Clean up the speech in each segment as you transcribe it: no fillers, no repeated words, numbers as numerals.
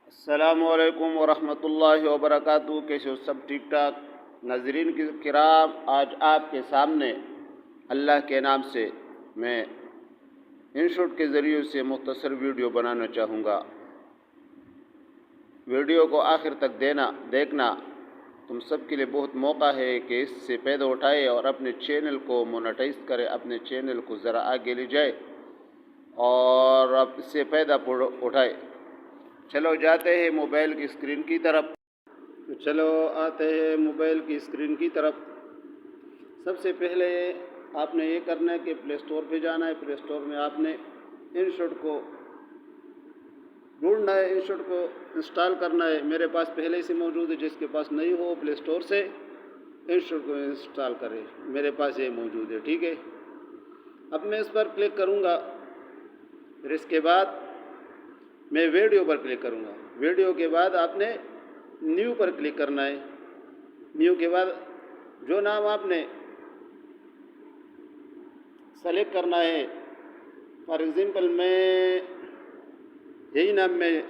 السلام علیکم ورحمۃ اللہ وبرکاتہ۔ کیسے ہو؟ سب ٹھیک ٹھاک؟ ناظرین کرام، آج آپ کے سامنے اللہ کے نام سے میں انشوٹ کے ذریعے سے مختصر ویڈیو بنانا چاہوں گا۔ ویڈیو کو آخر تک دیکھنا تم سب کے لیے بہت موقع ہے کہ اس سے فائدہ اٹھائے اور اپنے چینل کو مونیٹائز کرے، اپنے چینل کو ذرا آگے لے جائے اور اب اس سے فائدہ اٹھائے۔ چلو جاتے ہیں موبائل کی اسکرین کی طرف۔ چلو آتے ہیں موبائل کی اسکرین کی طرف۔ سب سے پہلے آپ نے یہ کرنا ہے کہ پلے اسٹور پہ جانا ہے۔ پلے اسٹور میں آپ نے انشوٹ کو ڈھونڈنا ہے، انشوٹ کو انسٹال کرنا ہے۔ میرے پاس پہلے سے موجود ہے، جس کے پاس نہیں ہو پلے اسٹور سے انشوٹ کو انسٹال کرے۔ میرے پاس یہ موجود ہے، ٹھیک ہے۔ اب میں اس پر کلک کروں گا، پھر اس کے بعد میں ویڈیو پر کلک کروں گا۔ ویڈیو کے بعد آپ نے نیو پر کلک کرنا ہے۔ نیو کے بعد جو نام آپ نے سلیکٹ کرنا ہے، فار ایگزامپل میں یہی نام میں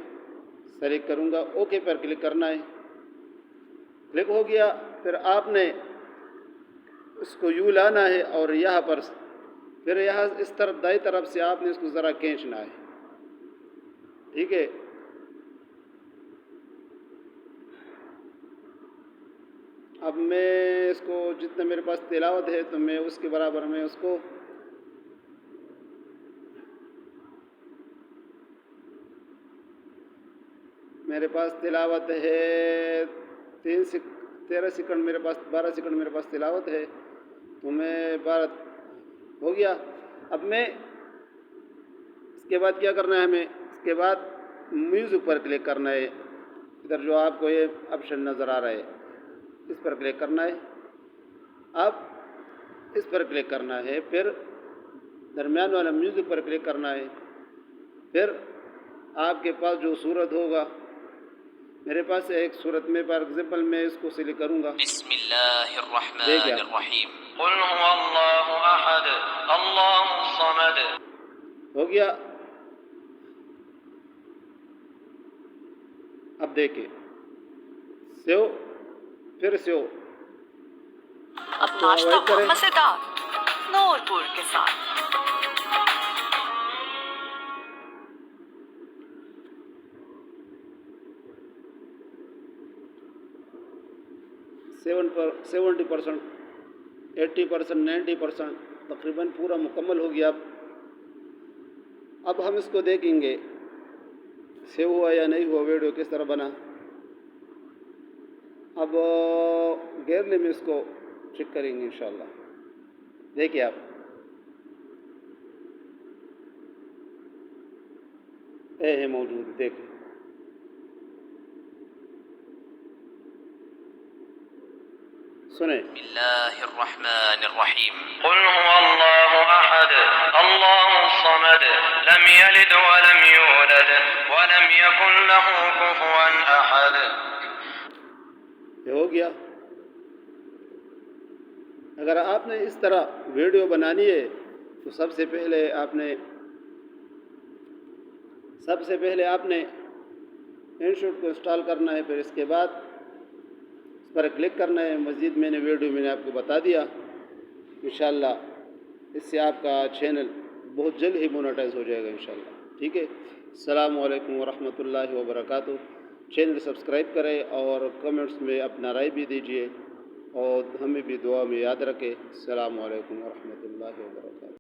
سلیکٹ کروں گا، اوکے پر کلک کرنا ہے۔ کلک ہو گیا، پھر آپ نے اس کو یوں لانا ہے اور یہاں پر پھر یہاں اس طرف دائیں طرف سے آپ نے اس کو ذرا کھینچنا ہے، ٹھیک ہے۔ اب میں اس کو جتنا میرے پاس تلاوت ہے تو میں اس کے برابر میں اس کو میرے پاس تلاوت ہے 13 سیکنڈ، میرے پاس 12 سیکنڈ میرے پاس تلاوت ہے، تو میں 12 ہو گیا۔ اب میں اس کے بعد کیا کرنا ہے، ہمیں اس کے بعد میوزک پر کلک کرنا ہے۔ ادھر جو آپ کو یہ آپشن نظر آ رہا ہے، اس پر کلک کرنا ہے۔ اب اس پر کلک کرنا ہے، پھر درمیان والا میوزک پر کلک کرنا ہے۔ پھر آپ کے پاس جو صورت ہوگا، میرے پاس ایک صورت میں فار ایگزامپل میں اس کو سلیکٹ کروں گا۔ بسم اللہ الرحمن الرحیم، قل هو اللہ احد اللہ الصمد۔ ہو گیا۔ اب دیکھیں سیو، پھر سیو۔ اب ناشتہ مزیدار نور پور کے ساتھ۔ 70%، 80%، 90% تقریباً پورا مکمل ہو گیا۔ اب ہم اس کو دیکھیں گے سیو ہوا یا نہیں ہوا، ویڈیو کس طرح بنا۔ اب گیلری میں اس کو چیک کریں گے انشاءاللہ۔ دیکھیے آپ ہے موجود، دیکھیں سنیں۔ بسم اللہ الرحمن الرحیم، قل هو اللہ احد اللہ الصمد لم یلد ولم یولد ولم یکن له کفوا احد۔ یہ ہو گیا۔ اگر آپ نے اس طرح ویڈیو بنانی ہے تو سب سے پہلے آپ نے انشوٹ کو انسٹال کرنا ہے، پھر اس کے بعد اس پر کلک کرنا ہے۔ مزید میں نے آپ کو بتا دیا۔ انشاءاللہ اس سے آپ کا چینل بہت جلد ہی مونیٹائز ہو جائے گا انشاءاللہ، ٹھیک ہے۔ السلام علیکم ورحمۃ اللہ وبرکاتہ۔ چینل سبسکرائب کریں اور کمنٹس میں اپنا رائے بھی دیجیے اور ہمیں بھی دعا میں یاد رکھیں۔ السلام علیکم ورحمۃ اللہ وبرکاتہ۔